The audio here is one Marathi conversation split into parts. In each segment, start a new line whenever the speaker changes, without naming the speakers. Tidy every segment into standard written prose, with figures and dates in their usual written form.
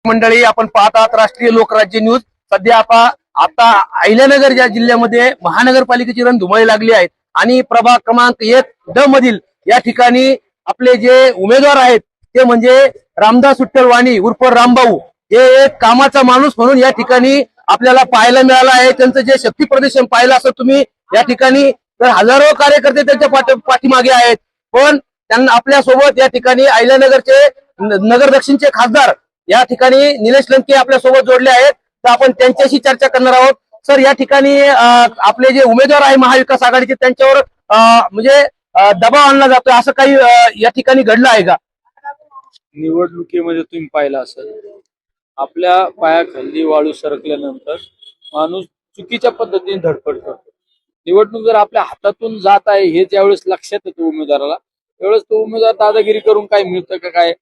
मंडळी, आपण पाहत आहात राष्ट्रीय लोकराज्य न्यूज। सध्या आता अहिल्यानगर या जिल्ह्यामध्ये महानगरपालिकेची रणधुमाळी लागली आहे आणि प्रभाग क्रमांक 1 ड मधील या ठिकाणी आपले जे उमेदवार आहेत ते म्हणजे रामदास विठ्ठल वाणी उर्फ रामभाऊ हे एक कामाचा माणूस म्हणून या ठिकाणी आपल्याला पाहायला मिळालं आहे। त्यांचं जे शक्ती प्रदर्शन पाहिलं असं तुम्ही या ठिकाणी, तर हजारो कार्यकर्ते त्यांच्या पाठीमागे आहेत। पण त्यांना आपल्या सोबत या ठिकाणी अहिल्यानगरचे नगर दक्षिणचे खासदार या ठिकाणी निलेश लंके आपल्या सोबत जोडले आहेत, तर आपण त्यांच्याशी चर्चा करणार आहोत। सर, या ठिकाणी आपले जे उमेदवार आहे महाविकास आघाडीचे त्यांच्यावर म्हणजे दबाव आणला जातोय असं काही या ठिकाणी घडलं आहे का?
निवडणुकीमध्ये तुम्ही पाहिलं असेल, आपल्या पायाखाली वाळू सरकल्यानंतर माणूस चुकीच्या पद्धतीने धडपड करतो। निवडणूक जर आपल्या हातातून जात आहे हे ज्यावेळेस लक्षात येतं उमेदवाराला, त्यावेळेस तो उमेदवार दादागिरी करून काय मिळतं का काय,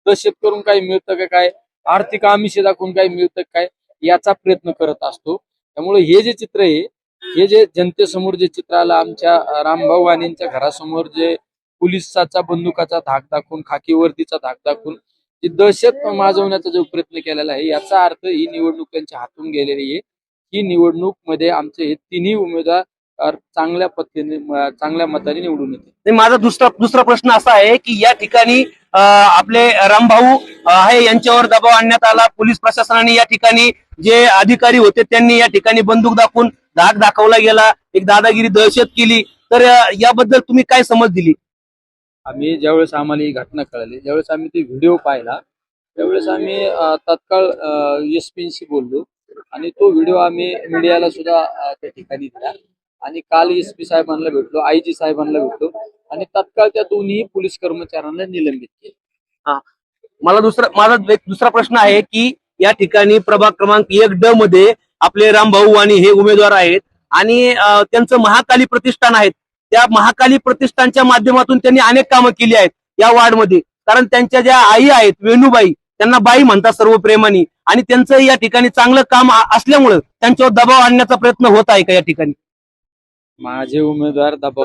दहशत करून काही मिळतं का काय, आर्थिक आमिष दाखवून काही मिळतं काय, याचा प्रयत्न करत असतो। त्यामुळे हे जे चित्र आहे, हे जे जनतेसमोर जे चित्र आलं, आमच्या रामभाऊ वाणींच्या घरासमोर जे पोलिसाचा बंदुकाचा धाक दाखवून, खाकी वर्दीचा धाक दाखवून जी दहशत माजवण्याचा जो प्रयत्न केलेला आहे, याचा अर्थ ही निवडणूक त्यांच्या हातून गेलेली आहे। ही निवडणूक मध्ये आमचे हे तिन्ही उमेदवार चांगल्या पद्धतीने चांगल्या मताने निवडून येते।
माझा दुसरा प्रश्न असा आहे की या ठिकाणी आपले रामभाऊ आहे यांच्यावर दबाव आणण्यात आला। पोलीस प्रशासनाने या ठिकाणी जे अधिकारी होते त्यांनी या ठिकाणी बंदूक दाखवून धाक दाखवला गेला, एक दादागिरी दहशत केली, तर याबद्दल तुम्ही काय समज दिली?
आम्ही ज्यावेळेस आम्हाला ही घटना कळाली, ज्यावेळेस आम्ही ते व्हिडिओ पाहिला, त्यावेळेस आम्ही तात्काळ एसपीशी बोललो आणि तो व्हिडिओ आम्ही मीडियाला सुद्धा त्या ठिकाणी दिला आणि काल एसपी साहेबांना भेटलो, आयजी साहेबांना भेटलो आणि तात्काळ त्या दोन्ही पोलीस कर्मचाऱ्यांना निलंबित केले।
माझा एक दुसरा प्रश्न आहे की या ठिकाणी प्रभाग क्रमांक 1 ड मध्ये आपले रामभाऊ वाणी हे उमेदवार आहेत आणि त्यांचं महाकाली प्रतिष्ठान आहे। त्या महाकाली प्रतिष्ठानच्या माध्यमातून त्यांनी अनेक कामं केली आहेत या वार्डमध्ये, कारण त्यांच्या ज्या आई आहेत वेणूबाई, त्यांना बाई म्हणतात सर्व प्रेमाने, आणि त्यांचं या ठिकाणी चांगलं काम असल्यामुळे त्यांच्यावर दबाव आणण्याचा प्रयत्न होत आहे का या ठिकाणी?
माझे उमेदवार दबाव